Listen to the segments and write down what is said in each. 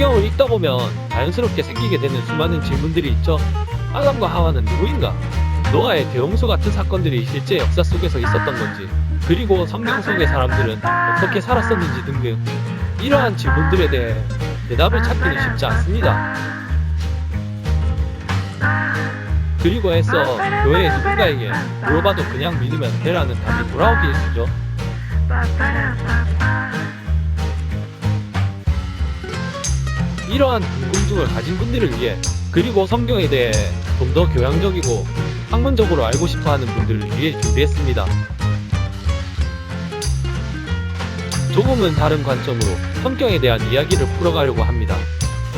성경을 읽다 보면 자연스럽게 생기게 되는 수많은 질문들이 있죠. 아담과 하와는 누구인가? 노아의 대홍수 같은 사건들이 실제 역사 속에서 있었던 건지, 그리고 성경 속의 사람들은 어떻게 살았었는지 등등, 이러한 질문들에 대해 대답을 찾기는 쉽지 않습니다. 그리고 해서 교회의 누군가에게 물어봐도 그냥 믿으면 되라는 답이 돌아오기 일쑤죠. 이러한 궁금증을 가진 분들을 위해, 그리고 성경에 대해 좀 더 교양적이고 학문적으로 알고 싶어하는 분들을 위해 준비했습니다. 조금은 다른 관점으로 성경에 대한 이야기를 풀어가려고 합니다.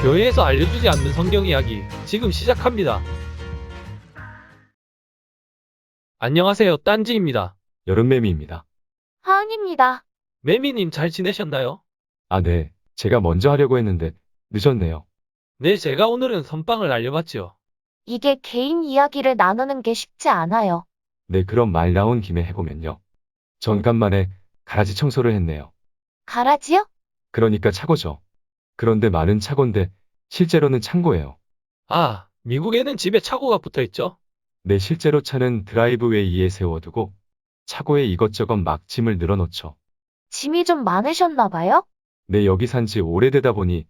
교회에서 알려주지 않는 성경 이야기 지금 시작합니다. 안녕하세요, 딴지입니다. 여름매미입니다. 하은입니다. 매미님 잘 지내셨나요? 아, 네. 제가 먼저 하려고 했는데 늦었네요. 네, 제가 오늘은 선빵을 알려봤지요. 이게 개인 이야기를 나누는 게 쉽지 않아요. 네, 그럼 말 나온 김에 해보면요. 전 간만에 가라지 청소를 했네요. 가라지요? 그러니까 차고죠. 그런데 말은 차고인데 실제로는 창고예요. 아, 미국에는 집에 차고가 붙어있죠? 네, 실제로 차는 드라이브웨이에 세워두고 차고에 이것저것 막 짐을 늘어놓죠. 짐이 좀 많으셨나 봐요? 네, 여기 산지 오래되다 보니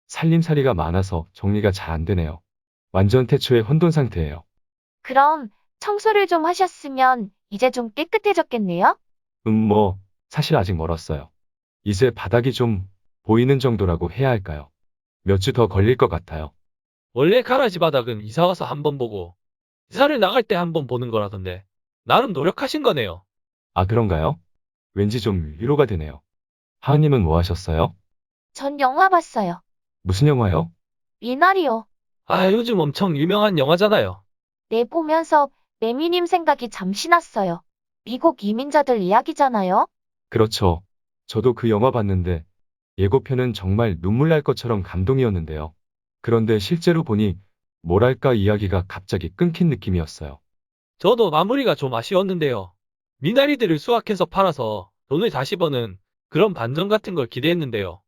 살림살이가 많아서 정리가 잘 안 되네요. 완전 태초의 혼돈 상태예요. 그럼 청소를 좀 하셨으면 이제 좀 깨끗해졌겠네요? 사실 아직 멀었어요. 이제 바닥이 좀 보이는 정도라고 해야 할까요? 몇 주 더 걸릴 것 같아요. 원래 가라지 바닥은 이사와서 한번 보고 이사를 나갈 때 한번 보는 거라던데 나름 노력하신 거네요. 아, 그런가요? 왠지 좀 위로가 되네요. 하은님은 뭐 하셨어요? 전 영화 봤어요. 무슨 영화요? 미나리요. 아, 요즘 엄청 유명한 영화잖아요. 네, 보면서 매미님 생각이 잠시 났어요. 미국 이민자들 이야기잖아요? 그렇죠. 저도 그 영화 봤는데 예고편은 정말 눈물 날 것처럼 감동이었는데요. 그런데 실제로 보니 뭐랄까 이야기가 갑자기 끊긴 느낌이었어요. 저도 마무리가 좀 아쉬웠는데요. 미나리들을 수확해서 팔아서 돈을 다시 버는 그런 반전 같은 걸 기대했는데요.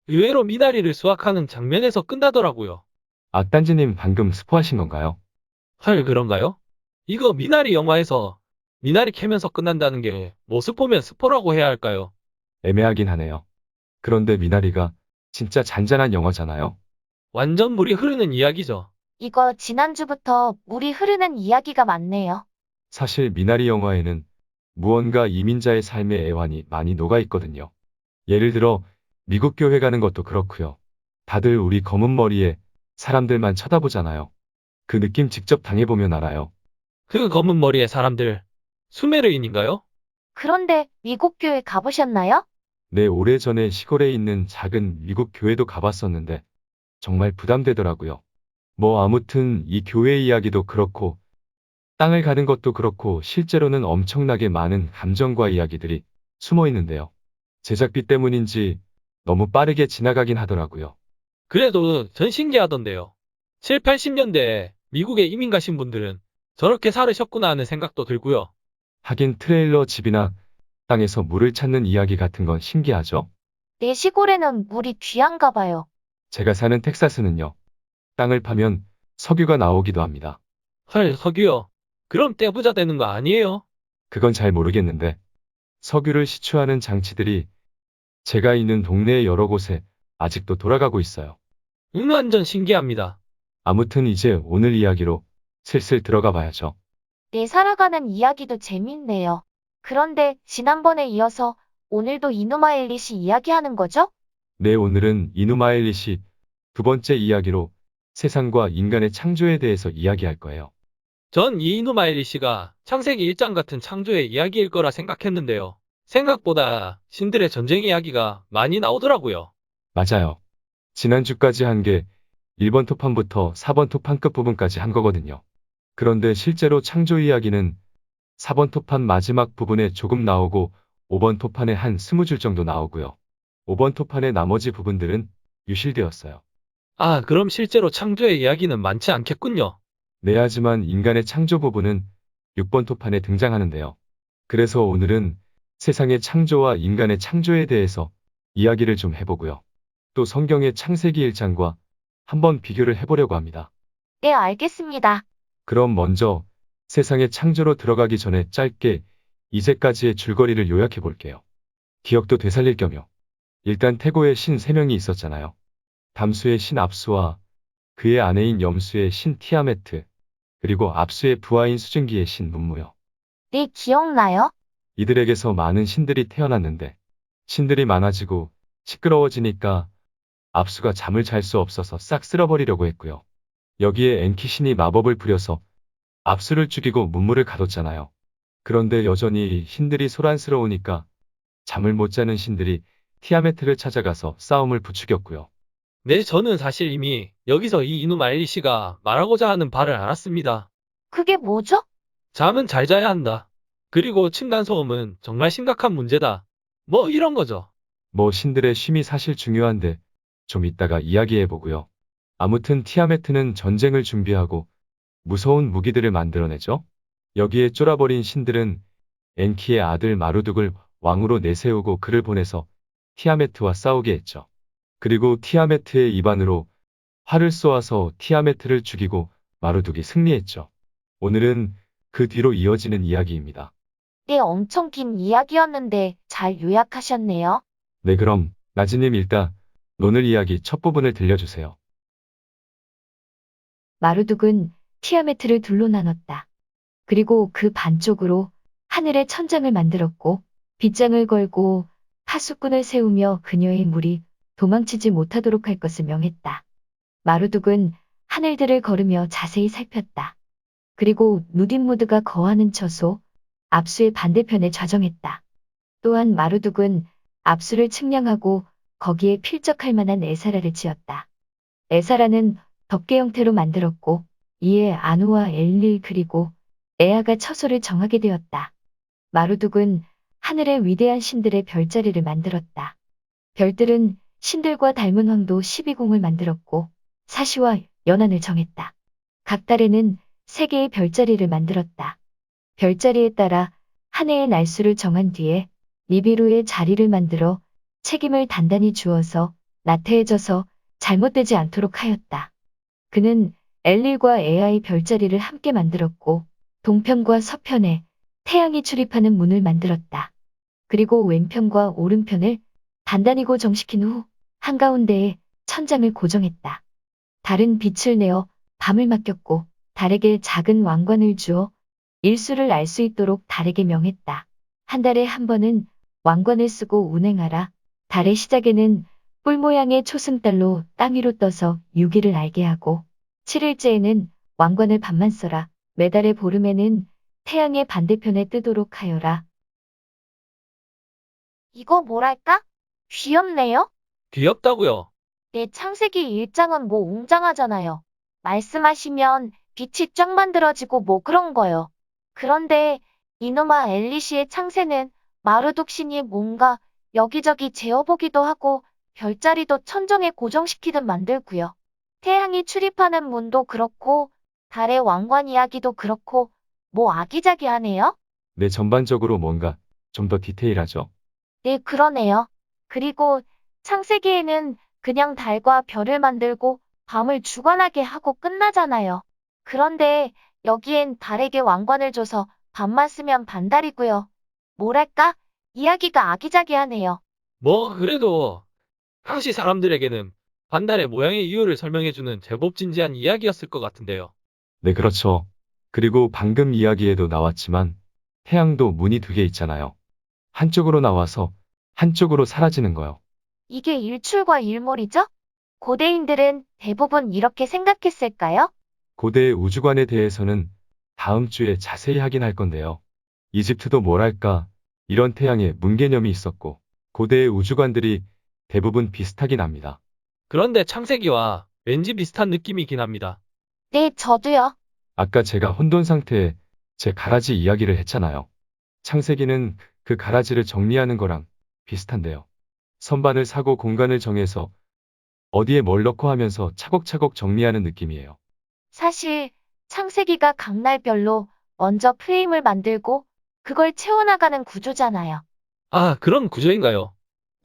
의외로 미나리를 수확하는 장면에서 끝나더라고요. 아, 딴지님 방금 스포하신 건가요? 헐, 그런가요? 이거 미나리 영화에서 미나리 캐면서 끝난다는 게 뭐 스포면 스포라고 해야 할까요? 애매하긴 하네요. 그런데 미나리가 진짜 잔잔한 영화잖아요. 완전 물이 흐르는 이야기죠. 이거 지난주부터 물이 흐르는 이야기가 많네요. 사실 미나리 영화에는 무언가 이민자의 삶의 애환이 많이 녹아 있거든요. 예를 들어 미국 교회 가는 것도 그렇고요. 다들 우리 검은 머리에 사람들만 쳐다보잖아요. 그 느낌 직접 당해보면 알아요. 그 검은 머리의 사람들, 수메르인인가요? 그런데 미국 교회 가보셨나요? 네, 오래전에 시골에 있는 작은 미국 교회도 가봤었는데 정말 부담되더라고요. 뭐 아무튼 이 교회 이야기도 그렇고 땅을 가는 것도 그렇고 실제로는 엄청나게 많은 감정과 이야기들이 숨어 있는데요. 제작비 때문인지 너무 빠르게 지나가긴 하더라고요. 그래도 전 신기하던데요. 7, 80년대에 미국에 이민 가신 분들은 저렇게 살으셨구나 하는 생각도 들고요. 하긴 트레일러 집이나 땅에서 물을 찾는 이야기 같은 건 신기하죠? 내 시골에는 물이 귀한가 봐요. 제가 사는 텍사스는요. 땅을 파면 석유가 나오기도 합니다. 헐, 석유요. 그럼 떼부자 되는 거 아니에요? 그건 잘 모르겠는데 석유를 시추하는 장치들이 제가 있는 동네의 여러 곳에 아직도 돌아가고 있어요. 응, 완전 신기합니다. 아무튼 이제 오늘 이야기로 슬슬 들어가 봐야죠. 내 살아가는 이야기도 재밌네요. 그런데 지난번에 이어서 오늘도 이누마 엘릿이 이야기하는 거죠? 네, 오늘은 이누마엘릿이 두 번째 이야기로 세상과 인간의 창조에 대해서 이야기할 거예요. 전 이누마엘리 씨가 창세기 1장 같은 창조의 이야기일 거라 생각했는데요. 생각보다 신들의 전쟁 이야기가 많이 나오더라고요. 맞아요. 지난주까지 한 게 1번 토판부터 4번 토판 끝부분까지 한 거거든요. 그런데 실제로 창조 이야기는 4번 토판 마지막 부분에 조금 나오고 5번 토판에 한 20줄 정도 나오고요. 5번 토판의 나머지 부분들은 유실되었어요. 아, 그럼 실제로 창조의 이야기는 많지 않겠군요. 네, 하지만 인간의 창조 부분은 6번 토판에 등장하는데요. 그래서 오늘은 세상의 창조와 인간의 창조에 대해서 이야기를 좀 해보고요. 또 성경의 창세기 1장과 한번 비교를 해보려고 합니다. 네, 알겠습니다. 그럼 먼저 세상의 창조로 들어가기 전에 짧게 이제까지의 줄거리를 요약해 볼게요. 기억도 되살릴 겸요. 일단 태고의 신 3명이 있었잖아요. 담수의 신 압수와 그의 아내인 염수의 신 티아메트, 그리고 압수의 부하인 수증기의 신 문무요. 네, 기억나요? 이들에게서 많은 신들이 태어났는데 신들이 많아지고 시끄러워지니까 압수가 잠을 잘 수 없어서 싹 쓸어버리려고 했고요. 여기에 엔키 신이 마법을 부려서 압수를 죽이고 문무를 가뒀잖아요. 그런데 여전히 신들이 소란스러우니까 잠을 못 자는 신들이 티아메트를 찾아가서 싸움을 부추겼고요. 네, 저는 사실 이미 여기서 이 이누마 엘리시가 말하고자 하는 바를 알았습니다. 그게 뭐죠? 잠은 잘 자야 한다. 그리고 층간소음은 정말 심각한 문제다. 뭐 이런 거죠. 뭐 신들의 쉼이 사실 중요한데 좀 이따가 이야기해보고요. 아무튼 티아메트는 전쟁을 준비하고 무서운 무기들을 만들어내죠. 여기에 쫄아버린 신들은 엔키의 아들 마루둑을 왕으로 내세우고 그를 보내서 티아메트와 싸우게 했죠. 그리고 티아메트의 입안으로 활을 쏘아서 티아메트를 죽이고 마루둑이 승리했죠. 오늘은 그 뒤로 이어지는 이야기입니다. 네, 엄청 긴 이야기였는데 잘 요약하셨네요. 네, 그럼 나지님 일단 오늘 이야기 첫 부분을 들려주세요. 마루둑은 티아메트를 둘로 나눴다. 그리고 그 반쪽으로 하늘의 천장을 만들었고 빗장을 걸고 파수꾼을 세우며 그녀의 물이 도망치지 못하도록 할 것을 명했다. 마루둑은 하늘들을 걸으며 자세히 살폈다. 그리고 누딘무드가 거하는 처소 압수의 반대편에 좌정했다. 또한 마루둑은 압수를 측량하고 거기에 필적할 만한 에사라를 지었다. 에사라는 덮개 형태로 만들었고 이에 아누와 엘릴 그리고 에아가 처소를 정하게 되었다. 마루둑은 하늘의 위대한 신들의 별자리를 만들었다. 별들은 신들과 닮은 황도 12궁을 만들었고 사시와 연한을 정했다. 각 달에는 3개의 별자리를 만들었다. 별자리에 따라 한 해의 날수를 정한 뒤에 니비루의 자리를 만들어 책임을 단단히 주어서 나태해져서 잘못되지 않도록 하였다. 그는 엘릴과 에아의 별자리를 함께 만들었고 동편과 서편에 태양이 출입하는 문을 만들었다. 그리고 왼편과 오른편을 단단히 고정시킨 후 한가운데에 천장을 고정했다. 달은 빛을 내어 밤을 맡겼고 달에게 작은 왕관을 주어 일수를 알 수 있도록 달에게 명했다. 한 달에 한 번은 왕관을 쓰고 운행하라. 달의 시작에는 뿔 모양의 초승달로 땅 위로 떠서 유기를 알게 하고 7일째에는 왕관을 반만 써라. 매달의 보름에는 태양의 반대편에 뜨도록 하여라. 이거 뭐랄까? 귀엽네요? 귀엽다고요. 네, 창세기 1장은 뭐 웅장하잖아요. 말씀하시면 빛이 쫙 만들어지고 뭐 그런 거요. 그런데 이누마 엘리시의 창세는 마루둑 신이 뭔가 여기저기 재어보기도 하고 별자리도 천정에 고정시키듯 만들고요. 태양이 출입하는 문도 그렇고 달의 왕관 이야기도 그렇고 뭐 아기자기하네요? 네, 전반적으로 뭔가 좀 더 디테일하죠. 네, 그러네요. 그리고 창세기에는 그냥 달과 별을 만들고 밤을 주관하게 하고 끝나잖아요. 그런데 여기엔 달에게 왕관을 줘서 밤만 쓰면 반달이고요. 뭐랄까? 이야기가 아기자기하네요. 뭐 그래도 당시 사람들에게는 반달의 모양의 이유를 설명해주는 제법 진지한 이야기였을 것 같은데요. 네, 그렇죠. 그리고 방금 이야기에도 나왔지만 태양도 문이 2개 있잖아요. 한쪽으로 나와서 한쪽으로 사라지는 거요. 이게 일출과 일몰이죠? 고대인들은 대부분 이렇게 생각했을까요? 고대의 우주관에 대해서는 다음 주에 자세히 하긴 할 건데요. 이집트도 뭐랄까 이런 태양의 문 개념이 있었고 고대의 우주관들이 대부분 비슷하긴 합니다. 그런데 창세기와 왠지 비슷한 느낌이긴 합니다. 네, 저도요. 아까 제가 혼돈 상태에 제 가라지 이야기를 했잖아요. 창세기는 그 가라지를 정리하는 거랑 비슷한데요. 선반을 사고 공간을 정해서 어디에 뭘 넣고 하면서 차곡차곡 정리하는 느낌이에요. 사실 창세기가 각 날별로 먼저 프레임을 만들고 그걸 채워나가는 구조잖아요. 아, 그런 구조인가요?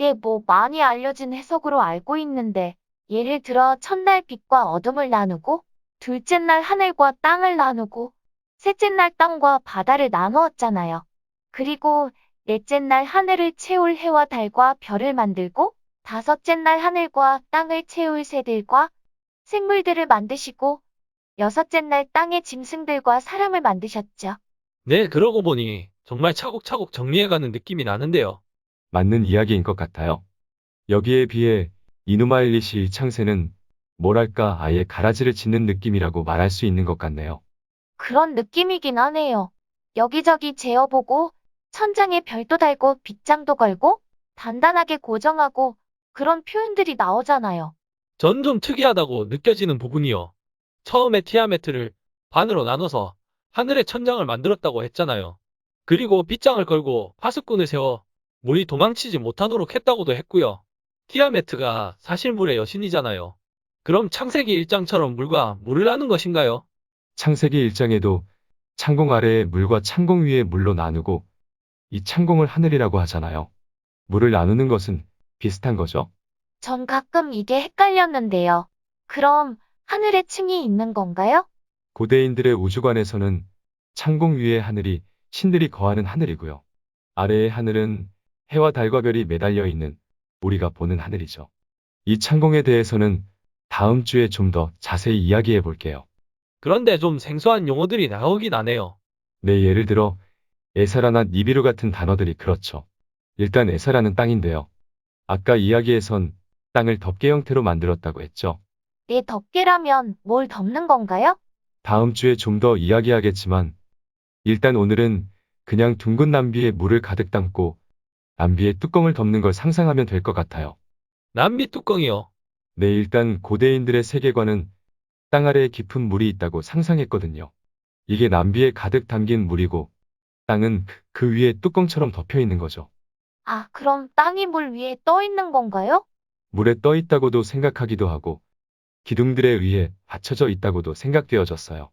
네, 뭐 많이 알려진 해석으로 알고 있는데, 예를 들어 첫날 빛과 어둠을 나누고, 둘째 날 하늘과 땅을 나누고, 셋째 날 땅과 바다를 나누었잖아요. 그리고 넷째 날 하늘을 채울 해와 달과 별을 만들고, 다섯째 날 하늘과 땅을 채울 새들과 생물들을 만드시고, 여섯째 날 땅의 짐승들과 사람을 만드셨죠. 네, 그러고 보니 정말 차곡차곡 정리해가는 느낌이 나는데요. 맞는 이야기인 것 같아요. 여기에 비해 이누마 엘리시의 창세는 뭐랄까 아예 가라지를 짓는 느낌이라고 말할 수 있는 것 같네요. 그런 느낌이긴 하네요. 여기저기 재어보고, 천장에 별도 달고 빗장도 걸고, 단단하게 고정하고, 그런 표현들이 나오잖아요. 전 좀 특이하다고 느껴지는 부분이요. 처음에 티아메트를 반으로 나눠서 하늘의 천장을 만들었다고 했잖아요. 그리고 빗장을 걸고 파수꾼을 세워 물이 도망치지 못하도록 했다고도 했고요. 티아메트가 사실 물의 여신이잖아요. 그럼 창세기 1장처럼 물과 물을 나눈 것인가요? 창세기 1장에도 창공 아래에 물과 창공 위에 물로 나누고 이 창공을 하늘이라고 하잖아요. 물을 나누는 것은 비슷한 거죠. 전 가끔 이게 헷갈렸는데요. 그럼 하늘에 층이 있는 건가요? 고대인들의 우주관에서는 창공 위의 하늘이 신들이 거하는 하늘이고요. 아래의 하늘은 해와 달과 별이 매달려 있는 우리가 보는 하늘이죠. 이 창공에 대해서는 다음 주에 좀 더 자세히 이야기해 볼게요. 그런데 좀 생소한 용어들이 나오긴 하네요. 네, 예를 들어 에사라나 니비루 같은 단어들이 그렇죠. 일단 에사라는 땅인데요. 아까 이야기에선 땅을 덮개 형태로 만들었다고 했죠. 내 덮개라면 뭘 덮는 건가요? 다음 주에 좀 더 이야기하겠지만 일단 오늘은 그냥 둥근 남비에 물을 가득 담고 남비의 뚜껑을 덮는 걸 상상하면 될 것 같아요. 남비 뚜껑이요. 네, 일단 고대인들의 세계관은 땅 아래에 깊은 물이 있다고 상상했거든요. 이게 남비에 가득 담긴 물이고 땅은 그 위에 뚜껑처럼 덮여 있는 거죠. 아, 그럼 땅이 물 위에 떠 있는 건가요? 물에 떠 있다고도 생각하기도 하고 기둥들에 의해 받쳐져 있다고도 생각되어졌어요.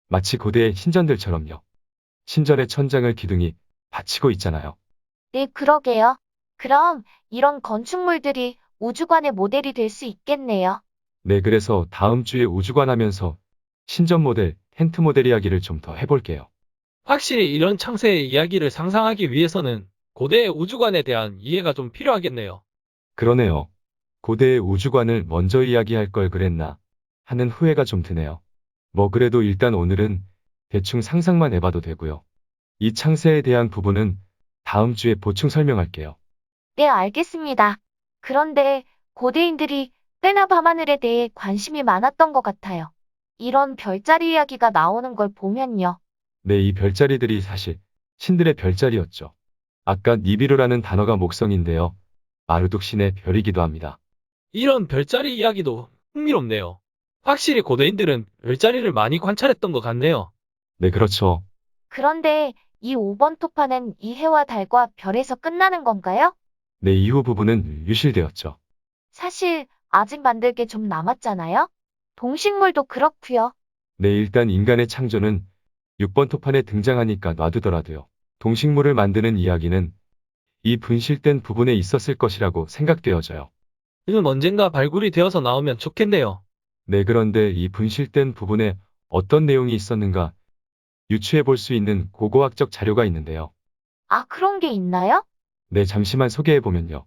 마치 고대의 신전들처럼요. 신전의 천장을 기둥이 받치고 있잖아요. 네, 그러게요. 그럼 이런 건축물들이 우주관의 모델이 될 수 있겠네요. 네, 그래서 다음 주에 우주관 하면서 신전 모델, 텐트 모델 이야기를 좀 더 해볼게요. 확실히 이런 창세의 이야기를 상상하기 위해서는 고대의 우주관에 대한 이해가 좀 필요하겠네요. 그러네요. 고대의 우주관을 먼저 이야기할 걸 그랬나 하는 후회가 좀 드네요. 뭐 그래도 일단 오늘은 대충 상상만 해봐도 되고요. 이 창세에 대한 부분은 다음 주에 보충 설명할게요. 네, 알겠습니다. 그런데 고대인들이 꽤나 밤하늘에 대해 관심이 많았던 것 같아요. 이런 별자리 이야기가 나오는 걸 보면요. 네, 이 별자리들이 사실 신들의 별자리였죠. 아까 니비루라는 단어가 목성인데요. 마르둑 신의 별이기도 합니다. 이런 별자리 이야기도 흥미롭네요. 확실히 고대인들은 별자리를 많이 관찰했던 것 같네요. 네, 그렇죠. 그런데 이 5번 토파는 이 해와 달과 별에서 끝나는 건가요? 네, 이후 부분은 유실되었죠. 사실 아직 만들 게 좀 남았잖아요? 동식물도 그렇고요. 네, 일단 인간의 창조는 6번 토판에 등장하니까 놔두더라도요. 동식물을 만드는 이야기는 이 분실된 부분에 있었을 것이라고 생각되어져요. 이는 언젠가 발굴이 되어서 나오면 좋겠네요. 네, 그런데 이 분실된 부분에 어떤 내용이 있었는가 유추해 볼 수 있는 고고학적 자료가 있는데요. 아, 그런 게 있나요? 네, 잠시만 소개해 보면요.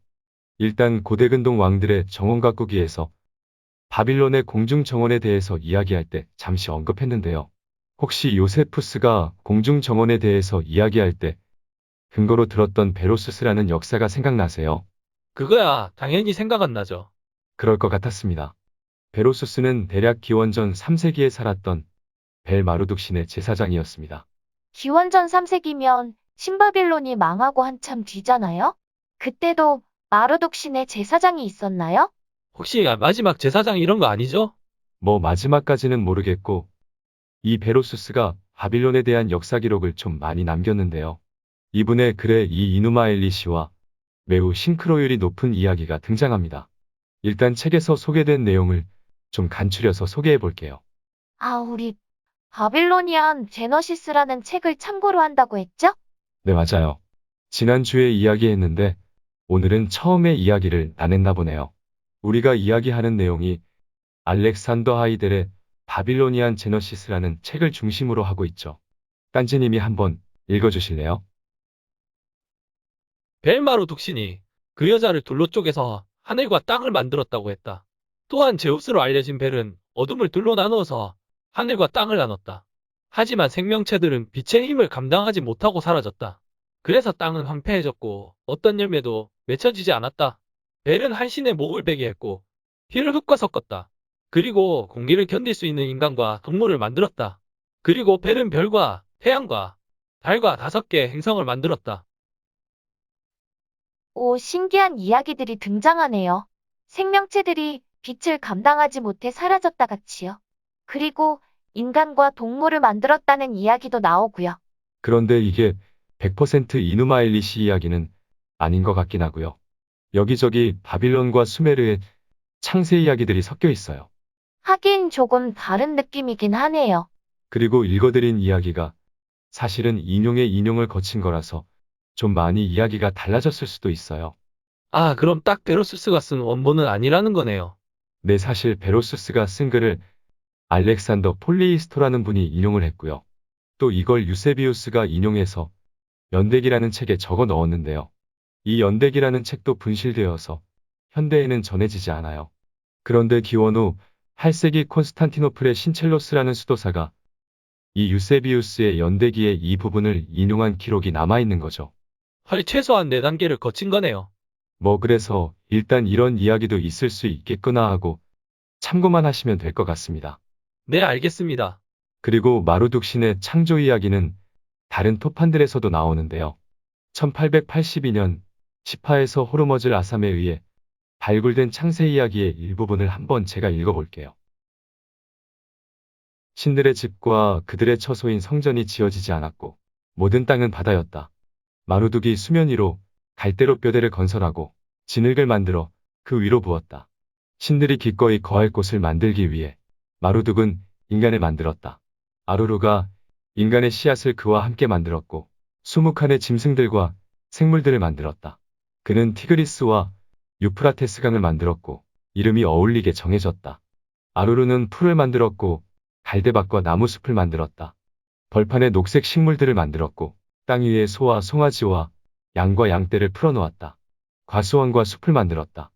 일단 고대근동 왕들의 정원 가꾸기에서 바빌론의 공중 정원에 대해서 이야기할 때 잠시 언급했는데요. 혹시 요세푸스가 공중 정원에 대해서 이야기할 때 근거로 들었던 베로수스라는 역사가 생각나세요? 그거야 당연히 생각 안 나죠. 그럴 것 같았습니다. 베로수스는 대략 기원전 3세기에 살았던 벨마루둑 신의 제사장이었습니다. 기원전 3세기면 신바빌론이 망하고 한참 뒤잖아요? 그때도 마르독 신의 제사장이 있었나요? 혹시 마지막 제사장 이런 거 아니죠? 뭐 마지막까지는 모르겠고 이 베로수스가 바빌론에 대한 역사 기록을 좀 많이 남겼는데요. 이분의 글에 이 이누마 엘리시와 매우 싱크로율이 높은 이야기가 등장합니다. 일단 책에서 소개된 내용을 좀 간추려서 소개해 볼게요. 아, 우리 바빌로니안 제너시스라는 책을 참고로 한다고 했죠? 네, 맞아요. 지난주에 이야기했는데 오늘은 처음에 이야기를 나눴나 보네요. 우리가 이야기하는 내용이 알렉산더 하이델의 바빌로니안 제너시스라는 책을 중심으로 하고 있죠. 딴지님이 한번 읽어주실래요? 벨마르둑신이 그 여자를 둘로 쪼개서 하늘과 땅을 만들었다고 했다. 또한 제우스로 알려진 벨은 어둠을 둘로 나누어서 하늘과 땅을 나눴다. 하지만 생명체들은 빛의 힘을 감당하지 못하고 사라졌다. 그래서 땅은 황폐해졌고 어떤 열매도 맺혀지지 않았다. 벨은 한 신의 목을 베게 했고 피를 흙과 섞었다. 그리고 공기를 견딜 수 있는 인간과 동물을 만들었다. 그리고 벨은 별과 태양과 달과 5개의 행성을 만들었다. 오, 신기한 이야기들이 등장하네요. 생명체들이 빛을 감당하지 못해 사라졌다 같이요. 그리고 인간과 동물을 만들었다는 이야기도 나오고요. 그런데 이게 100% 이누마 엘리시 이야기는 아닌 것 같긴 하고요. 여기저기 바빌론과 수메르의 창세 이야기들이 섞여 있어요. 하긴 조금 다른 느낌이긴 하네요. 그리고 읽어드린 이야기가 사실은 인용의 인용을 거친 거라서 좀 많이 이야기가 달라졌을 수도 있어요. 아, 그럼 딱 베로수스가 쓴 원본은 아니라는 거네요. 네, 사실 베로수스가 쓴 글을 알렉산더 폴리히스토라는 분이 인용을 했고요. 또 이걸 유세비우스가 인용해서 연대기라는 책에 적어 넣었는데요. 이 연대기라는 책도 분실되어서 현대에는 전해지지 않아요. 그런데 기원 후 8세기 콘스탄티노플의 신첼로스라는 수도사가 이 유세비우스의 연대기의 이 부분을 인용한 기록이 남아있는 거죠. 헐, 최소한 4단계를 거친 거네요. 뭐 그래서 일단 이런 이야기도 있을 수 있겠구나 하고 참고만 하시면 될 것 같습니다. 네, 알겠습니다. 그리고 마루둑신의 창조 이야기는 다른 토판들에서도 나오는데요. 1882년 시파에서 호르머즈 아삼에 의해 발굴된 창세 이야기의 일부분을 한번 제가 읽어볼게요. 신들의 집과 그들의 처소인 성전이 지어지지 않았고 모든 땅은 바다였다. 마루둑이 수면 위로 갈대로 뼈대를 건설하고 진흙을 만들어 그 위로 부었다. 신들이 기꺼이 거할 곳을 만들기 위해 마루둑은 인간을 만들었다. 아루루가 인간의 씨앗을 그와 함께 만들었고 20칸의 짐승들과 생물들을 만들었다. 그는 티그리스와 유프라테스 강을 만들었고 이름이 어울리게 정해졌다. 아루루는 풀을 만들었고 갈대밭과 나무숲을 만들었다. 벌판에 녹색 식물들을 만들었고 땅 위에 소와 송아지와 양과 양떼를 풀어놓았다. 과수원과 숲을 만들었다.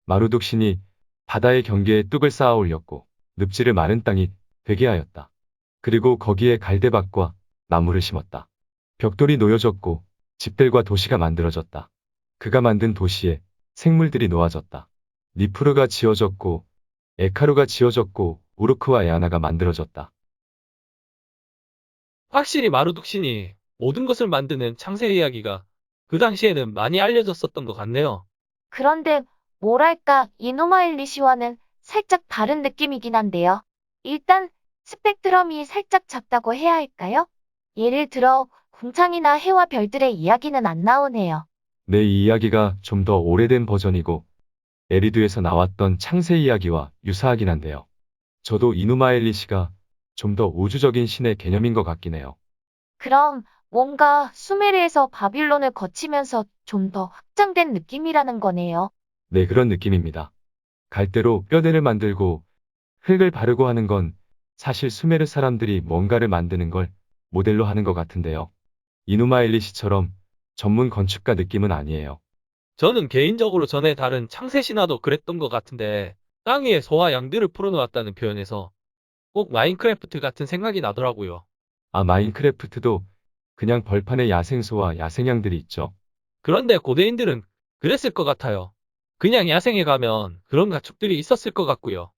마루둑신이 바다의 경계에 뚝을 쌓아 올렸고 늪지를 마른 땅이 되게 하였다. 그리고 거기에 갈대밭과 나무를 심었다. 벽돌이 놓여졌고 집들과 도시가 만들어졌다. 그가 만든 도시에 생물들이 놓아졌다. 니프르가 지어졌고 에카루가 지어졌고 우르크와 에아나가 만들어졌다. 확실히 마루둑신이 모든 것을 만드는 창세 이야기가 그 당시에는 많이 알려졌었던 것 같네요. 그런데 뭐랄까 이노마일리시와는 살짝 다른 느낌이긴 한데요. 일단 스펙트럼이 살짝 작다고 해야 할까요? 예를 들어 궁창이나 해와 별들의 이야기는 안 나오네요. 내 이 이야기가 좀 더 오래된 버전이고 에리드에서 나왔던 창세 이야기와 유사하긴 한데요. 저도 이누마엘리시가 좀 더 우주적인 신의 개념인 것 같긴 해요. 그럼 뭔가 수메르에서 바빌론을 거치면서 좀 더 확장된 느낌이라는 거네요. 네, 그런 느낌입니다. 갈대로 뼈대를 만들고 흙을 바르고 하는 건 사실 수메르 사람들이 뭔가를 만드는 걸 모델로 하는 것 같은데요. 이누마엘리시처럼 전문 건축가 느낌은 아니에요. 저는 개인적으로 전에 다른 창세 신화도 그랬던 것 같은데 땅 위에 소와 양들을 풀어놓았다는 표현에서 꼭 마인크래프트 같은 생각이 나더라고요. 아, 마인크래프트도 그냥 벌판에 야생소와 야생양들이 있죠. 그런데 고대인들은 그랬을 것 같아요. 그냥 야생에 가면 그런 가축들이 있었을 것 같고요.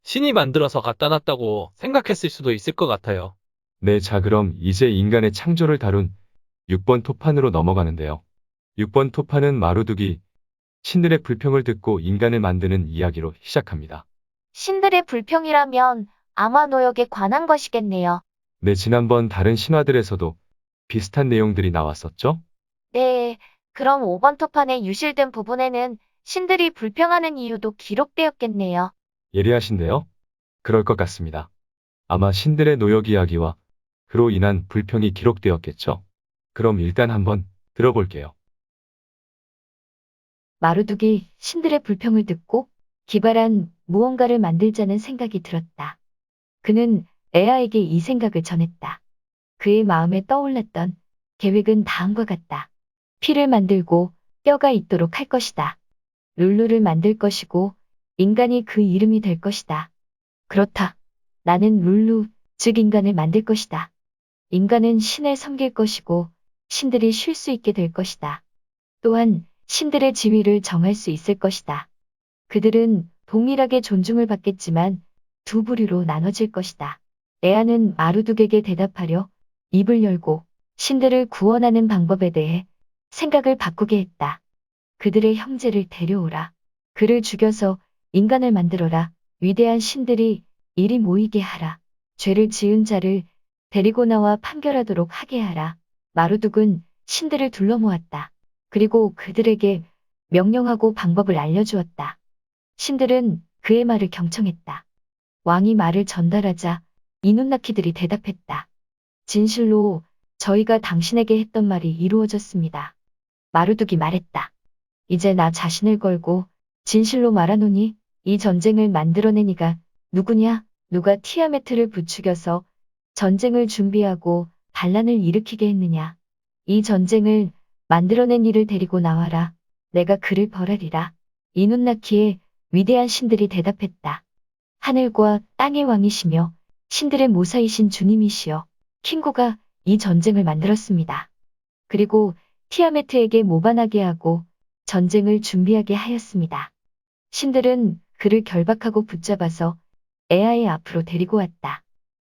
신이 만들어서 갖다 놨다고 생각했을 수도 있을 것 같아요. 네, 자 그럼 이제 인간의 창조를 다룬 6번 토판으로 넘어가는데요. 6번 토판은 마루둑이 신들의 불평을 듣고 인간을 만드는 이야기로 시작합니다. 신들의 불평이라면 아마 노역에 관한 것이겠네요. 네, 지난번 다른 신화들에서도 비슷한 내용들이 나왔었죠? 네, 그럼 5번 토판의 유실된 부분에는 신들이 불평하는 이유도 기록되었겠네요. 예리하신데요? 그럴 것 같습니다. 아마 신들의 노역 이야기와 그로 인한 불평이 기록되었겠죠? 그럼 일단 한번 들어볼게요. 마루둑이 신들의 불평을 듣고 기발한 무언가를 만들자는 생각이 들었다. 그는 에아에게 이 생각을 전했다. 그의 마음에 떠올랐던 계획은 다음과 같다. 피를 만들고 뼈가 있도록 할 것이다. 룰루를 만들 것이고 인간이 그 이름이 될 것이다. 그렇다. 나는 룰루, 즉 인간을 만들 것이다. 인간은 신을 섬길 것이고 신들이 쉴 수 있게 될 것이다. 또한 신들의 지위를 정할 수 있을 것이다. 그들은 동일하게 존중을 받겠지만 두 부류로 나눠질 것이다. 에아는 마루둑에게 대답하려 입을 열고 신들을 구원하는 방법에 대해 생각을 바꾸게 했다. 그들의 형제를 데려오라. 그를 죽여서 인간을 만들어라. 위대한 신들이 이리 모이게 하라. 죄를 지은 자를 데리고 나와 판결하도록 하게 하라. 마루둑은 신들을 둘러 모았다. 그리고 그들에게 명령하고 방법을 알려주었다. 신들은 그의 말을 경청했다. 왕이 말을 전달하자 이눈나키들이 대답했다. 진실로 저희가 당신에게 했던 말이 이루어졌습니다. 마루둑이 말했다. 이제 나 자신을 걸고 진실로 말하노니 이 전쟁을 만들어낸 이가 누구냐? 누가 티아메트를 부추겨서 전쟁을 준비하고 반란을 일으키게 했느냐? 이 전쟁을 만들어낸 이를 데리고 나와라. 내가 그를 벌하리라. 이눈나키의 위대한 신들이 대답했다. 하늘과 땅의 왕이시며 신들의 모사이신 주님이시여. 킹고가 이 전쟁을 만들었습니다. 그리고 티아메트에게 모반하게 하고 전쟁을 준비하게 하였습니다. 신들은 그를 결박하고 붙잡아서 에아의 앞으로 데리고 왔다.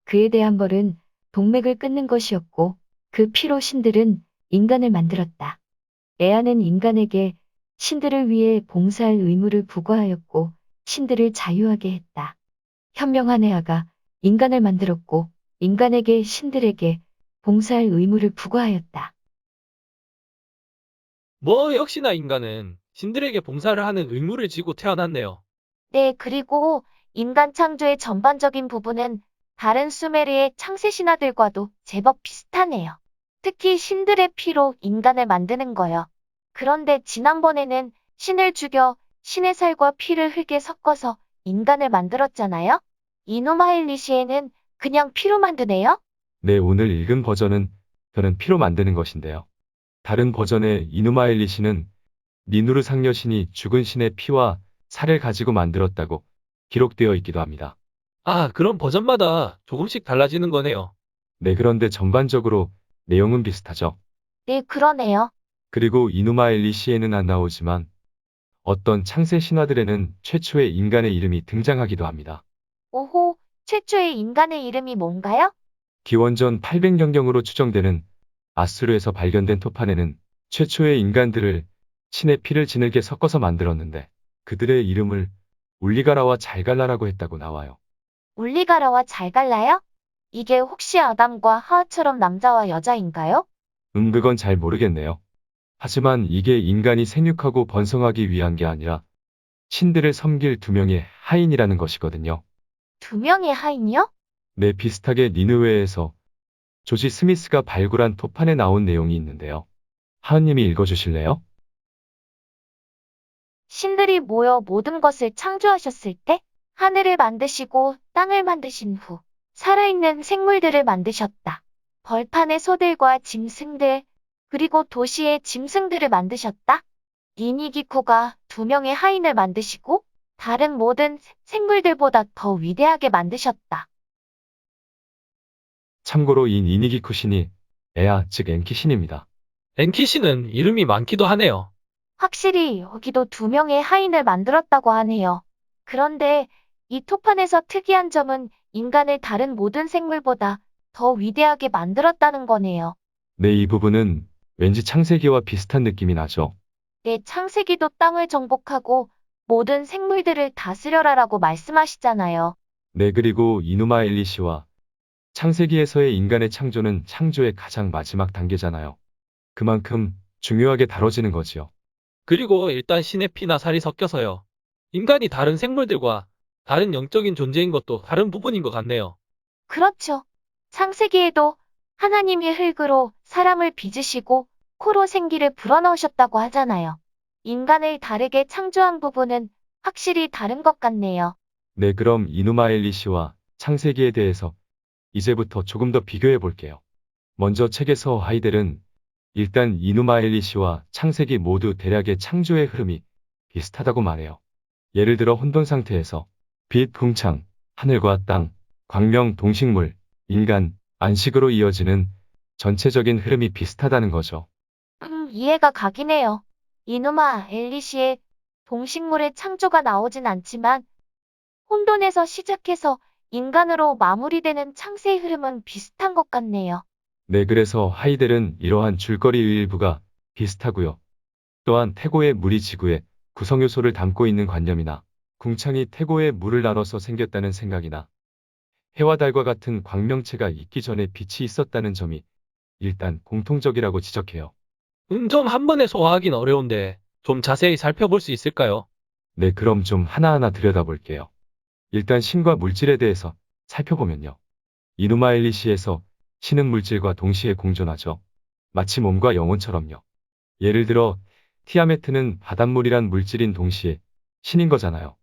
그에 대한 벌은 동맥을 끊는 것이었고 그 피로 신들은 인간을 만들었다. 에아는 인간에게 신들을 위해 봉사할 의무를 부과하였고 신들을 자유하게 했다. 현명한 에아가 인간을 만들었고 인간에게 신들에게 봉사할 의무를 부과하였다. 뭐 역시나 인간은 신들에게 봉사를 하는 의무를 지고 태어났네요. 네, 그리고 인간 창조의 전반적인 부분은 다른 수메르의 창세 신화들과도 제법 비슷하네요. 특히 신들의 피로 인간을 만드는 거요. 그런데 지난번에는 신을 죽여 신의 살과 피를 흙에 섞어서 인간을 만들었잖아요? 이누마 엘리시에는 그냥 피로 만드네요? 네, 오늘 읽은 버전은 저는 피로 만드는 것인데요. 다른 버전의 이누마엘리 신은 니누르 상여신이 죽은 신의 피와 살을 가지고 만들었다고 기록되어 있기도 합니다. 아, 그럼 버전마다 조금씩 달라지는 거네요. 네, 그런데 전반적으로 내용은 비슷하죠. 네, 그러네요. 그리고 이누마엘리 시에는 안 나오지만 어떤 창세 신화들에는 최초의 인간의 이름이 등장하기도 합니다. 오호, 최초의 인간의 이름이 뭔가요? 기원전 800년경으로 추정되는 아수르에서 발견된 토판에는 최초의 인간들을 신의 피를 진흙에 섞어서 만들었는데 그들의 이름을 울리가라와 잘갈라라고 했다고 나와요. 울리가라와 잘갈라요? 이게 혹시 아담과 하와처럼 남자와 여자인가요? 그건 잘 모르겠네요. 하지만 이게 인간이 생육하고 번성하기 위한 게 아니라 신들을 섬길 두 명의 하인이라는 것이거든요. 두 명의 하인이요? 네, 비슷하게 니느웨에서 조지 스미스가 발굴한 토판에 나온 내용이 있는데요. 하은님이 읽어주실래요? 신들이 모여 모든 것을 창조하셨을 때 하늘을 만드시고 땅을 만드신 후 살아있는 생물들을 만드셨다. 벌판의 소들과 짐승들, 그리고 도시의 짐승들을 만드셨다. 니니기코가 두 명의 하인을 만드시고 다른 모든 생물들보다 더 위대하게 만드셨다. 참고로 이 니니기쿠 신이 에아, 즉 엔키 신입니다. 엔키씨는 이름이 많기도 하네요. 확실히 여기도 두 명의 하인을 만들었다고 하네요. 그런데 이 토판에서 특이한 점은 인간을 다른 모든 생물보다 더 위대하게 만들었다는 거네요. 네, 이 부분은 왠지 창세기와 비슷한 느낌이 나죠. 내 창세기도 땅을 정복하고 모든 생물들을 다스려라라고 말씀하시잖아요. 네, 그리고 이누마 엘리시와 창세기에서의 인간의 창조는 창조의 가장 마지막 단계잖아요. 그만큼 중요하게 다뤄지는 거지요. 그리고 일단 신의 피나 살이 섞여서요. 인간이 다른 생물들과 다른 영적인 존재인 것도 다른 부분인 것 같네요. 그렇죠. 창세기에도 하나님이 흙으로 사람을 빚으시고 코로 생기를 불어넣으셨다고 하잖아요. 인간을 다르게 창조한 부분은 확실히 다른 것 같네요. 네, 그럼 이누마 엘리시와 창세기에 대해서 이제부터 조금 더 비교해 볼게요. 먼저 책에서 하이델은 일단 이누마 엘리시와 창세기 모두 대략의 창조의 흐름이 비슷하다고 말해요. 예를 들어 혼돈 상태에서 빛, 궁창, 하늘과 땅, 광명, 동식물, 인간, 안식으로 이어지는 전체적인 흐름이 비슷하다는 거죠. 이해가 가긴 해요. 이누마 엘리시의 동식물의 창조가 나오진 않지만 혼돈에서 시작해서 인간으로 마무리되는 창세의 흐름은 비슷한 것 같네요. 네, 그래서 하이델은 이러한 줄거리 일부가 비슷하고요. 또한 태고의 물이 지구의 구성요소를 담고 있는 관념이나 궁창이 태고의 물을 나눠서 생겼다는 생각이나 해와 달과 같은 광명체가 있기 전에 빛이 있었다는 점이 일단 공통적이라고 지적해요. 좀 한 번에 소화하긴 어려운데 좀 자세히 살펴볼 수 있을까요? 네, 그럼 좀 하나하나 들여다볼게요. 일단 신과 물질에 대해서 살펴보면요. 이누마 엘리시에서 신은 물질과 동시에 공존하죠. 마치 몸과 영혼처럼요. 예를 들어 티아메트는 바닷물이란 물질인 동시에 신인 거잖아요.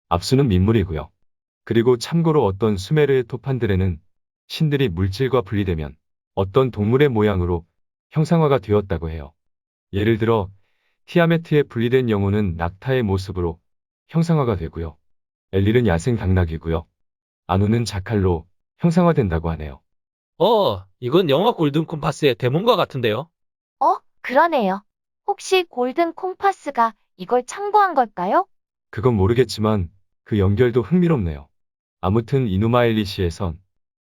압수는 민물이고요. 그리고 참고로 어떤 수메르의 토판들에는 신들이 물질과 분리되면 어떤 동물의 모양으로 형상화가 되었다고 해요. 예를 들어 티아메트에 분리된 영혼은 낙타의 모습으로 형상화가 되고요. 엘릴은 야생 당나귀고요. 아누는 자칼로 형상화된다고 하네요. 이건 영화 골든 콤파스의 대문과 같은데요? 그러네요. 혹시 골든 콤파스가 이걸 참고한 걸까요? 그건 모르겠지만 그 연결도 흥미롭네요. 아무튼 이누마 엘리시에선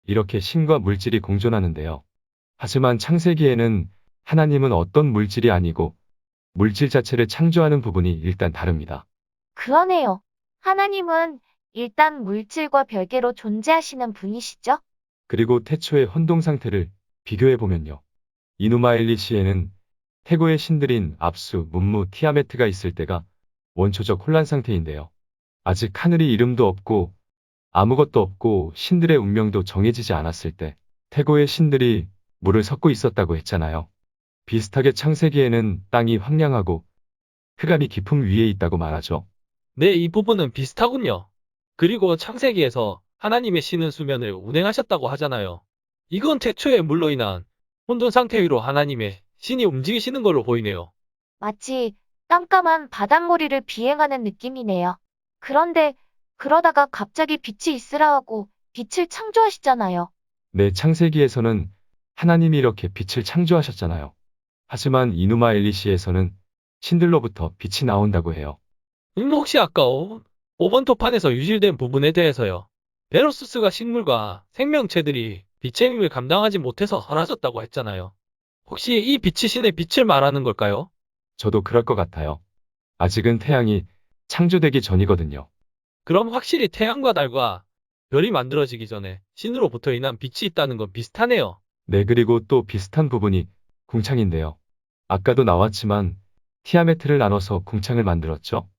이렇게 신과 물질이 공존하는데요. 하지만 창세기에는 하나님은 어떤 물질이 아니고 물질 자체를 창조하는 부분이 일단 다릅니다. 그러네요. 하나님은 일단 물질과 별개로 존재하시는 분이시죠? 그리고 태초의 혼동 상태를 비교해보면요. 이누마 엘리시에는 태고의 신들인 압수, 문무, 티아메트가 있을 때가 원초적 혼란 상태인데요. 아직 하늘이 이름도 없고 아무것도 없고 신들의 운명도 정해지지 않았을 때 태고의 신들이 물을 섞고 있었다고 했잖아요. 비슷하게 창세기에는 땅이 황량하고 흑암이 깊음 위에 있다고 말하죠. 네, 이 부분은 비슷하군요. 그리고 창세기에서 하나님의 신은 수면을 운행하셨다고 하잖아요. 이건 태초의 물로 인한 혼돈 상태 위로 하나님의 신이 움직이시는 걸로 보이네요. 마치 깜깜한 바닷머리를 비행하는 느낌이네요. 그런데 그러다가 갑자기 빛이 있으라 하고 빛을 창조하시잖아요. 네, 창세기에서는 하나님이 이렇게 빛을 창조하셨잖아요. 하지만 이누마 엘리시에서는 신들로부터 빛이 나온다고 해요. 혹시 아까 5번 토판에서 유실된 부분에 대해서요. 베로수스가 식물과 생명체들이 빛의 힘을 감당하지 못해서 사라졌다고 했잖아요. 혹시 이 빛이 신의 빛을 말하는 걸까요? 저도 그럴 것 같아요. 아직은 태양이 창조되기 전이거든요. 그럼 확실히 태양과 달과 별이 만들어지기 전에 신으로부터 인한 빛이 있다는 건 비슷하네요. 네, 그리고 또 비슷한 부분이 궁창인데요. 아까도 나왔지만 티아메트를 나눠서 궁창을 만들었죠.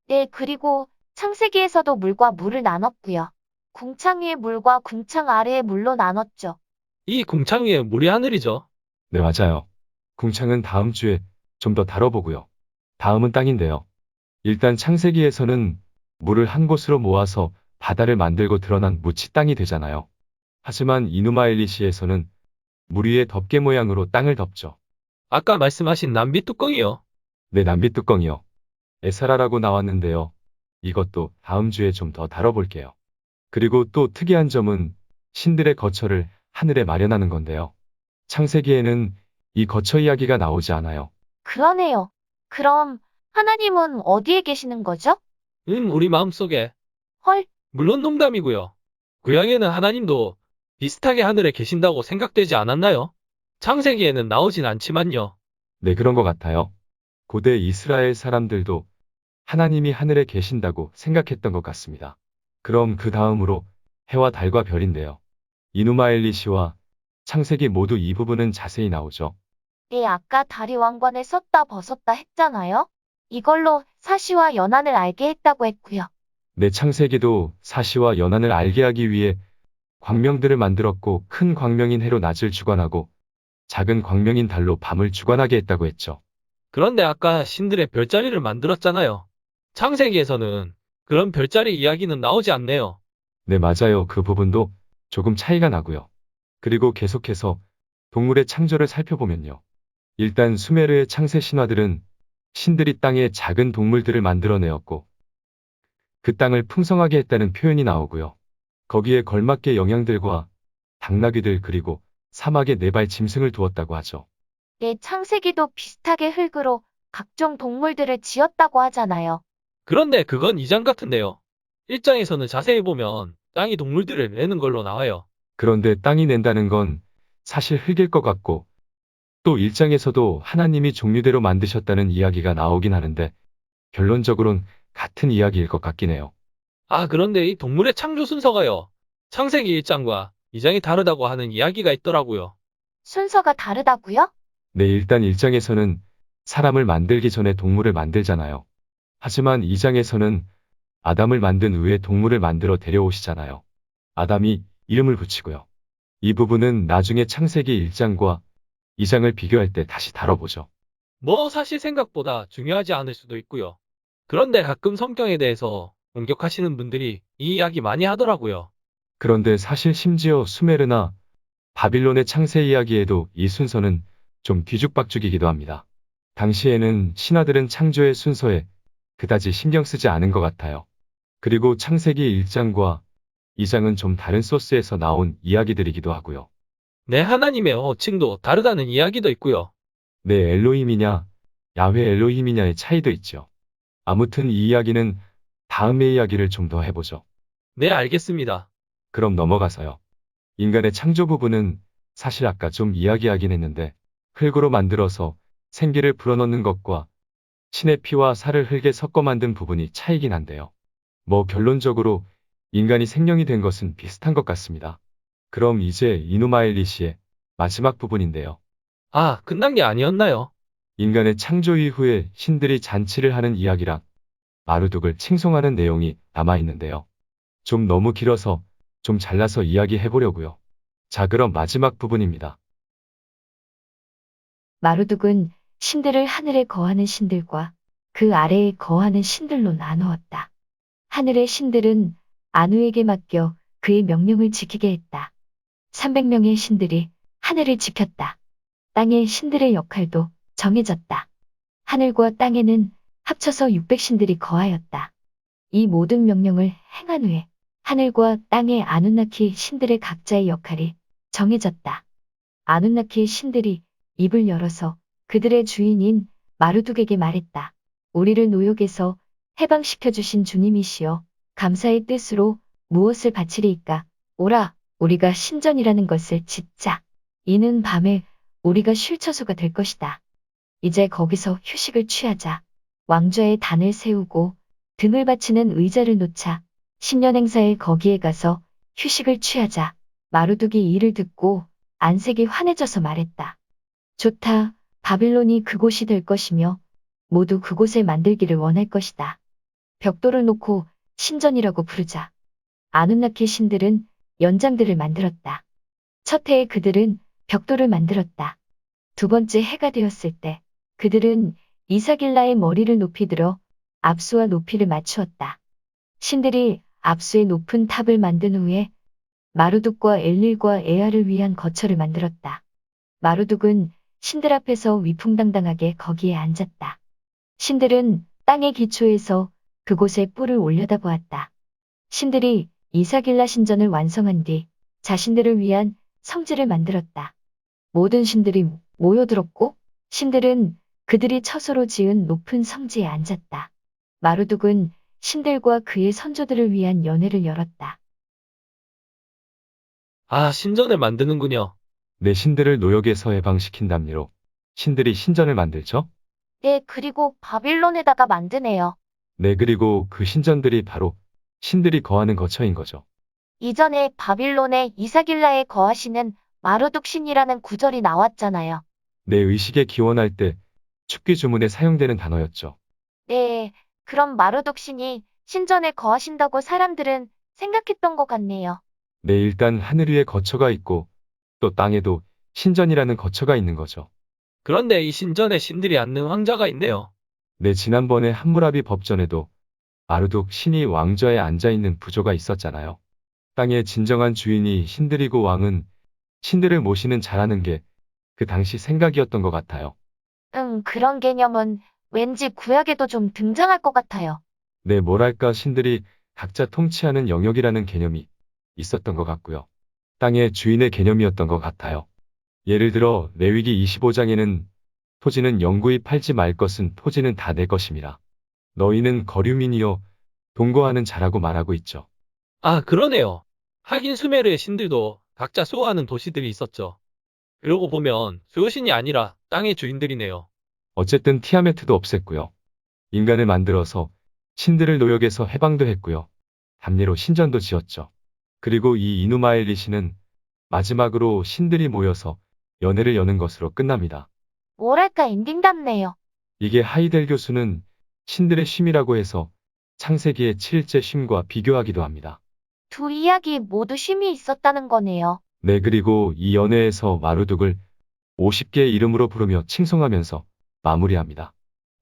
네, 그리고 창세기에서도 물과 물을 나눴고요. 궁창 위의 물과 궁창 아래의 물로 나눴죠. 이 궁창 위에 물이 하늘이죠. 네, 맞아요. 궁창은 다음 주에 좀 더 다뤄보고요. 다음은 땅인데요. 일단 창세기에서는 물을 한 곳으로 모아서 바다를 만들고 드러난 무치 땅이 되잖아요. 하지만 이누마 엘리시에서는 물 위에 덮개 모양으로 땅을 덮죠. 아까 말씀하신 남비 뚜껑이요. 네, 남비 뚜껑이요. 에사라라고 나왔는데요. 이것도 다음 주에 좀 더 다뤄볼게요. 그리고 또 특이한 점은 신들의 거처를 하늘에 마련하는 건데요. 창세기에는 이 거처 이야기가 나오지 않아요. 그러네요. 그럼 하나님은 어디에 계시는 거죠? 우리 마음속에. 헐, 물론 농담이고요. 구약에는 하나님도 비슷하게 하늘에 계신다고 생각되지 않았나요? 창세기에는 나오진 않지만요. 네, 그런 것 같아요. 고대 이스라엘 사람들도 하나님이 하늘에 계신다고 생각했던 것 같습니다. 그럼 그 다음으로 해와 달과 별인데요. 이누마 엘리시와 창세기 모두 이 부분은 자세히 나오죠. 네, 아까 다리 왕관을 썼다 벗었다 했잖아요. 이걸로 사시와 연한을 알게 했다고 했고요. 내 창세기도 사시와 연한을 알게 하기 위해 광명들을 만들었고 큰 광명인 해로 낮을 주관하고 작은 광명인 달로 밤을 주관하게 했다고 했죠. 그런데 아까 신들의 별자리를 만들었잖아요. 창세기에서는 그런 별자리 이야기는 나오지 않네요. 네, 맞아요. 그 부분도 조금 차이가 나고요. 그리고 계속해서 동물의 창조를 살펴보면요. 일단 수메르의 창세 신화들은 신들이 땅에 작은 동물들을 만들어내었고 그 땅을 풍성하게 했다는 표현이 나오고요. 거기에 걸맞게 영양들과 당나귀들 그리고 사막에 네 발 짐승을 두었다고 하죠. 내 창세기도 비슷하게 흙으로 각종 동물들을 지었다고 하잖아요. 그런데 그건 2장 같은데요. 1장에서는 자세히 보면 땅이 동물들을 내는 걸로 나와요. 그런데 땅이 낸다는 건 사실 흙일 것 같고 또 1장에서도 하나님이 종류대로 만드셨다는 이야기가 나오긴 하는데 결론적으론 같은 이야기일 것 같긴 해요. 아, 그런데 이 동물의 창조 순서가요. 창세기 1장과 2장이 다르다고 하는 이야기가 있더라고요. 순서가 다르다고요? 네, 일단 1장에서는 사람을 만들기 전에 동물을 만들잖아요. 하지만 2장에서는 아담을 만든 후에 동물을 만들어 데려오시잖아요. 아담이 이름을 붙이고요. 이 부분은 나중에 창세기 1장과 2장을 비교할 때 다시 다뤄보죠. 뭐 사실 생각보다 중요하지 않을 수도 있고요. 그런데 가끔 성경에 대해서 공격하시는 분들이 이 이야기 많이 하더라고요. 그런데 사실 심지어 수메르나 바빌론의 창세 이야기에도 이 순서는 좀 뒤죽박죽이기도 합니다. 당시에는 신하들은 창조의 순서에 그다지 신경 쓰지 않은 것 같아요. 그리고 창세기 1장과 2장은 좀 다른 소스에서 나온 이야기들이기도 하고요. 내 하나님의 호칭도 다르다는 이야기도 있고요. 네, 엘로힘이냐, 야훼 엘로힘이냐의 차이도 있죠. 아무튼 이 이야기는 다음의 이야기를 좀 더 해보죠. 네, 알겠습니다. 그럼 넘어가서요. 인간의 창조 부분은 사실 아까 좀 이야기하긴 했는데 흙으로 만들어서 생기를 불어넣는 것과 신의 피와 살을 흙에 섞어 만든 부분이 차이긴 한데요. 뭐 결론적으로 인간이 생명이 된 것은 비슷한 것 같습니다. 그럼 이제 이누마 엘리시의 마지막 부분인데요. 아, 끝난 게 아니었나요? 인간의 창조 이후에 신들이 잔치를 하는 이야기랑 마르둑을 칭송하는 내용이 남아 있는데요. 좀 너무 길어서 좀 잘라서 이야기해 보려고요. 자, 그럼 마지막 부분입니다. 마루둑은 신들을 하늘에 거하는 신들과 그 아래에 거하는 신들로 나누었다. 하늘의 신들은 아누에게 맡겨 그의 명령을 지키게 했다. 300명의 신들이 하늘을 지켰다. 땅의 신들의 역할도 정해졌다. 하늘과 땅에는 합쳐서 600신들이 거하였다. 이 모든 명령을 행한 후에 하늘과 땅의 아누나키 신들의 각자의 역할이 정해졌다. 아누나키의 신들이 입을 열어서 그들의 주인인 마루둑에게 말했다. 우리를 노역에서 해방시켜주신 주님이시여, 감사의 뜻으로 무엇을 바치리이까? 오라, 우리가 신전이라는 것을 짓자. 이는 밤에 우리가 쉴 처소가 될 것이다. 이제 거기서 휴식을 취하자. 왕좌에 단을 세우고 등을 받치는 의자를 놓자. 신년 행사에 거기에 가서 휴식을 취하자. 마루둑이 이를 듣고 안색이 환해져서 말했다. 좋다. 바빌론이 그곳이 될 것이며 모두 그곳에 만들기를 원할 것이다. 벽돌을 놓고 신전이라고 부르자. 아누나키 신들은 연장들을 만들었다. 첫 해에 그들은 벽돌을 만들었다. 두 번째 해가 되었을 때 그들은 이사길라의 머리를 높이 들어 압수와 높이를 맞추었다. 신들이 압수의 높은 탑을 만든 후에 마루둑과 엘릴과 에아를 위한 거처를 만들었다. 마루둑은 신들 앞에서 위풍당당하게 거기에 앉았다. 신들은 땅의 기초에서 그곳에 뿔을 올려다보았다. 신들이 이사길라 신전을 완성한 뒤 자신들을 위한 성지를 만들었다. 모든 신들이 모여들었고 신들은 그들이 처소로 지은 높은 성지에 앉았다. 마루둑은 신들과 그의 선조들을 위한 연회를 열었다. 아, 신전을 만드는군요. 내 신들을 노역에서 해방시킨답니로 신들이 신전을 만들죠? 네, 그리고 바빌론에다가 만드네요. 네, 그리고 그 신전들이 바로 신들이 거하는 거처인 거죠. 이전에 바빌론의 이사길라에 거하시는 마루둑 신이라는 구절이 나왔잖아요. 내 의식에 기원할 때 축기 주문에 사용되는 단어였죠. 네, 그럼 마루둑 신이 신전에 거하신다고 사람들은 생각했던 것 같네요. 네, 일단 하늘 위에 거처가 있고 또 땅에도 신전이라는 거처가 있는 거죠. 그런데 이 신전에 신들이 앉는 왕자가 있네요. 네, 지난번에 함무라비 법전에도 마르둑 신이 왕좌에 앉아있는 부조가 있었잖아요. 땅의 진정한 주인이 신들이고 왕은 신들을 모시는 자라는 게 그 당시 생각이었던 것 같아요. 그런 개념은 왠지 구약에도 좀 등장할 것 같아요. 네, 뭐랄까 신들이 각자 통치하는 영역이라는 개념이 있었던 것 같고요. 땅의 주인의 개념이었던 것 같아요. 예를 들어 레위기 25장에는 토지는 영구히 팔지 말 것은 토지는 다 내 것임이라. 너희는 거류민이요 동거하는 자라고 말하고 있죠. 아, 그러네요. 하긴 수메르의 신들도 각자 수호하는 도시들이 있었죠. 그러고 보면 수호신이 아니라 땅의 주인들이네요. 어쨌든 티아메트도 없앴고요. 인간을 만들어서 신들을 노역에서 해방도 했고요. 답례로 신전도 지었죠. 그리고 이 이누마엘리시는 마지막으로 신들이 모여서 연회를 여는 것으로 끝납니다. 뭐랄까 엔딩답네요. 이게 하이델 교수는 신들의 쉼이라고 해서 창세기의 7일째 쉼과 비교하기도 합니다. 두 이야기 모두 쉼이 있었다는 거네요. 네, 그리고 이 연회에서 마루둑을 50개의 이름으로 부르며 칭송하면서 마무리합니다.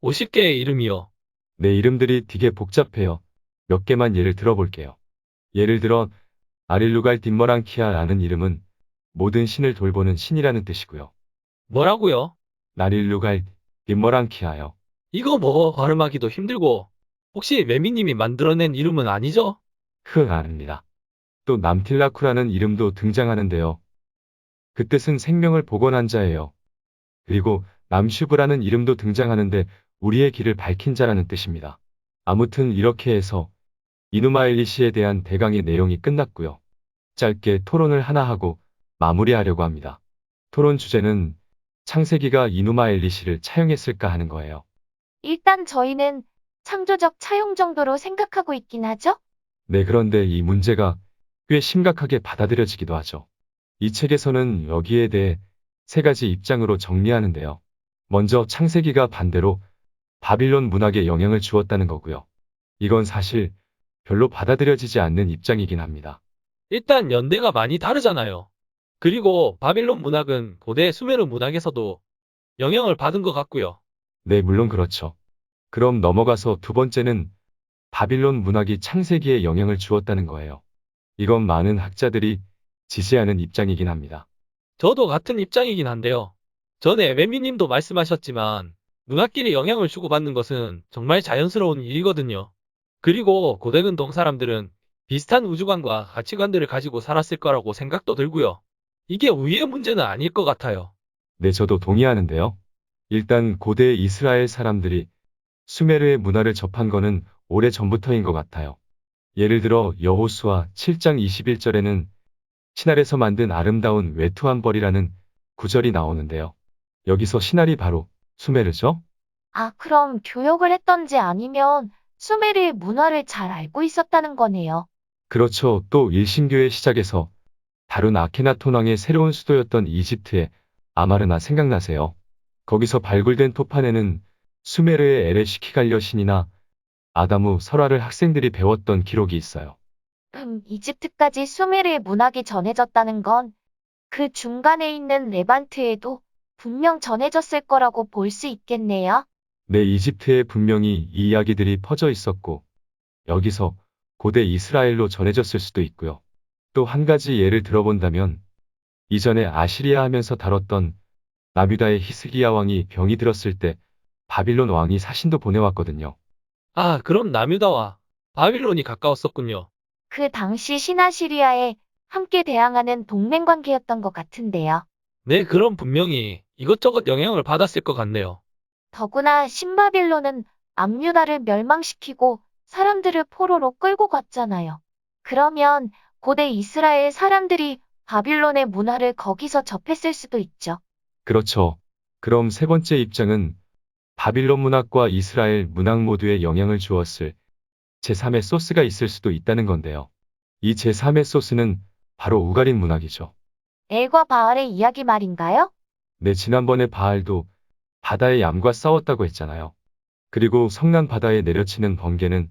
50개의 이름이요. 네, 이름들이 되게 복잡해요. 몇 개만 예를 들어볼게요. 예를 들어 아릴루갈 딘머랑키아라는 이름은 모든 신을 돌보는 신이라는 뜻이고요. 뭐라고요? 나릴루갈 딘머랑키아요. 이거 뭐 발음하기도 힘들고 혹시 매미님이 만들어낸 이름은 아니죠? 아닙니다. 또 남틸라쿠라는 이름도 등장하는데요. 그 뜻은 생명을 복원한 자예요. 그리고 남슈브라는 이름도 등장하는데 우리의 길을 밝힌 자라는 뜻입니다. 아무튼 이렇게 해서 이누마엘리시에 대한 대강의 내용이 끝났고요. 짧게 토론을 하나 하고 마무리하려고 합니다. 토론 주제는 창세기가 이누마엘리시를 차용했을까 하는 거예요. 일단 저희는 창조적 차용 정도로 생각하고 있긴 하죠? 네, 그런데 이 문제가 꽤 심각하게 받아들여지기도 하죠. 이 책에서는 여기에 대해 세 가지 입장으로 정리하는데요. 먼저 창세기가 반대로 바빌론 문학에 영향을 주었다는 거고요. 이건 사실 별로 받아들여지지 않는 입장이긴 합니다. 일단 연대가 많이 다르잖아요. 그리고 바빌론 문학은 고대 수메르 문학에서도 영향을 받은 것 같고요. 네, 물론 그렇죠. 그럼 넘어가서 두 번째는 바빌론 문학이 창세기에 영향을 주었다는 거예요. 이건 많은 학자들이 지지하는 입장이긴 합니다. 저도 같은 입장이긴 한데요. 전에 매미님도 말씀하셨지만 문학끼리 영향을 주고받는 것은 정말 자연스러운 일이거든요. 그리고 고대 근동 사람들은 비슷한 우주관과 가치관들을 가지고 살았을 거라고 생각도 들고요. 이게 우위의 문제는 아닐 것 같아요. 네, 저도 동의하는데요. 일단 고대 이스라엘 사람들이 수메르의 문화를 접한 거는 오래 전부터인 것 같아요. 예를 들어 여호수아 7장 21절에는 신할에서 만든 아름다운 외투한 벌이라는 구절이 나오는데요. 여기서 신할이 바로 수메르죠? 아, 그럼 교역을 했던지 아니면 수메르의 문화를 잘 알고 있었다는 거네요. 그렇죠. 또 일신교의 시작에서 다룬 아케나톤 왕의 새로운 수도였던 이집트의 아마르나 생각나세요? 거기서 발굴된 토판에는 수메르의 에레시키갈려 신이나 아다무 설화를 학생들이 배웠던 기록이 있어요. 이집트까지 수메르의 문학이 전해졌다는 건 그 중간에 있는 레반트에도 분명 전해졌을 거라고 볼 수 있겠네요. 네, 이집트에 분명히 이 이야기들이 퍼져 있었고 여기서 고대 이스라엘로 전해졌을 수도 있고요. 또 한 가지 예를 들어본다면 이전에 아시리아 하면서 다뤘던 나뮤다의 히스기야 왕이 병이 들었을 때 바빌론 왕이 사신도 보내왔거든요. 아, 그럼 나뮤다와 바빌론이 가까웠었군요. 그 당시 신아시리아에 함께 대항하는 동맹 관계였던 것 같은데요. 네, 그럼 분명히 이것저것 영향을 받았을 것 같네요. 더구나 신바빌론은 압류다를 멸망시키고 사람들을 포로로 끌고 갔잖아요. 그러면 고대 이스라엘 사람들이 바빌론의 문화를 거기서 접했을 수도 있죠. 그렇죠. 그럼 세 번째 입장은 바빌론 문학과 이스라엘 문학 모두에 영향을 주었을 제3의 소스가 있을 수도 있다는 건데요. 이 제3의 소스는 바로 우가린 문학이죠. 엘과 바알의 이야기 말인가요? 네, 지난번에 바알도 바다의 얌과 싸웠다고 했잖아요. 그리고 성난 바다에 내려치는 번개는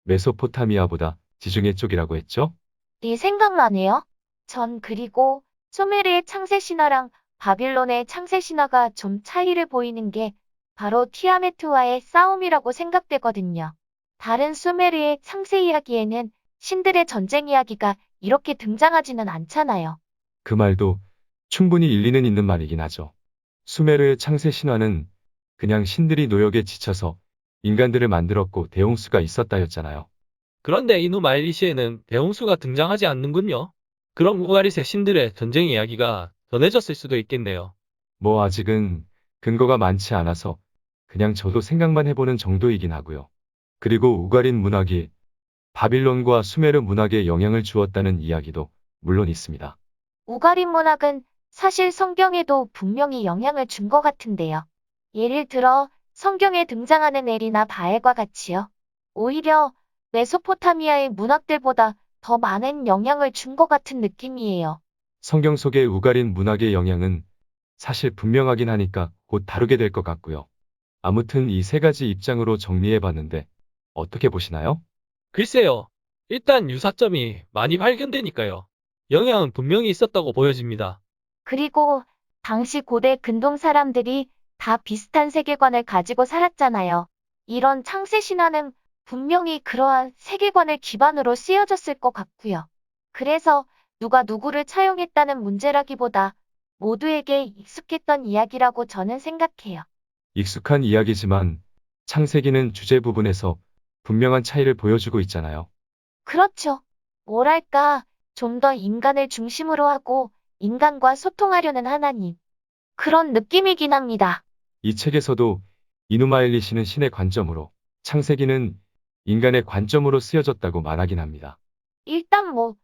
메소포타미아보다 지중해 쪽이라고 했죠? 네, 생각나네요. 전 그리고 수메르의 창세 신화랑 바빌론의 창세 신화가 좀 차이를 보이는 게 바로 티아메트와의 싸움이라고 생각되거든요. 다른 수메르의 창세 이야기에는 신들의 전쟁 이야기가 이렇게 등장하지는 않잖아요. 그 말도 충분히 일리는 있는 말이긴 하죠. 수메르의 창세 신화는 그냥 신들이 노역에 지쳐서 인간들을 만들었고 대홍수가 있었다였잖아요. 그런데 이누마 엘리시에는 대홍수가 등장하지 않는군요. 그럼 우가릿의 신들의 전쟁 이야기가 전해졌을 수도 있겠네요. 뭐 아직은 근거가 많지 않아서 그냥 저도 생각만 해보는 정도이긴 하고요. 그리고 우가린 문학이 바빌론과 수메르 문학에 영향을 주었다는 이야기도 물론 있습니다. 우가린 문학은 사실 성경에도 분명히 영향을 준 것 같은데요. 예를 들어 성경에 등장하는 엘이나 바엘과 같이요. 오히려 메소포타미아의 문학들보다 더 많은 영향을 준 것 같은 느낌이에요. 성경 속의 우가린 문학의 영향은 사실 분명하긴 하니까 곧 다루게 될 것 같고요. 아무튼 이 세 가지 입장으로 정리해봤는데 어떻게 보시나요? 글쎄요. 일단 유사점이 많이 발견되니까요. 영향은 분명히 있었다고 보여집니다. 그리고 당시 고대 근동 사람들이 다 비슷한 세계관을 가지고 살았잖아요. 이런 창세 신화는 분명히 그러한 세계관을 기반으로 쓰여졌을 것 같고요. 그래서 누가 누구를 차용했다는 문제라기보다 모두에게 익숙했던 이야기라고 저는 생각해요. 익숙한 이야기지만 창세기는 주제 부분에서 분명한 차이를 보여주고 있잖아요. 그렇죠. 뭐랄까, 좀 더 인간을 중심으로 하고 인간과 소통하려는 하나님. 그런 느낌이긴 합니다. 이 책에서도 이누마 엘리시는 신의 관점으로, 창세기는 인간의 관점으로 쓰여졌다고 말하긴 합니다. 일단 뭐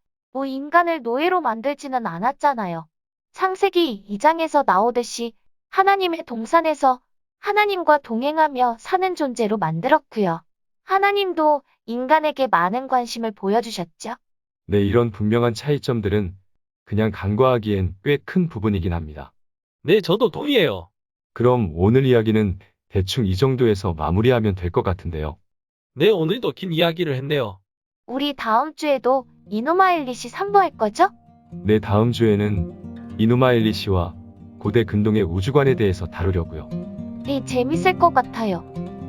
인간을 노예로 만들지는 않았잖아요. 창세기 2장에서 나오듯이 하나님의 동산에서 하나님과 동행하며 사는 존재로 만들었고요. 하나님도 인간에게 많은 관심을 보여주셨죠. 네, 이런 분명한 차이점들은 그냥 간과하기엔 꽤 큰 부분이긴 합니다. 네, 저도 동의해요. 그럼 오늘 이야기는 대충 이 정도에서 마무리하면 될 것 같은데요. 네, 오늘도 긴 이야기를 했네요. 우리 다음 주에도 이누마 엘리시 3부 할 거죠? 네, 다음 주에는 이누마 엘리시와 고대 근동의 우주관에 대해서 다루려고요. 네, 재밌을 것 같아요.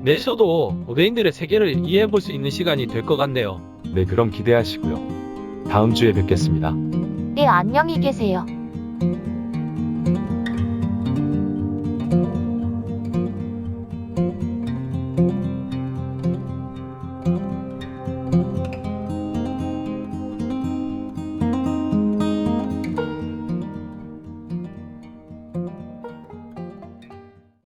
네, 저도 고대인들의 세계를 이해해 볼 수 있는 시간이 될 것 같네요. 네, 그럼 기대하시고요. 다음 주에 뵙겠습니다. 네, 안녕히 계세요.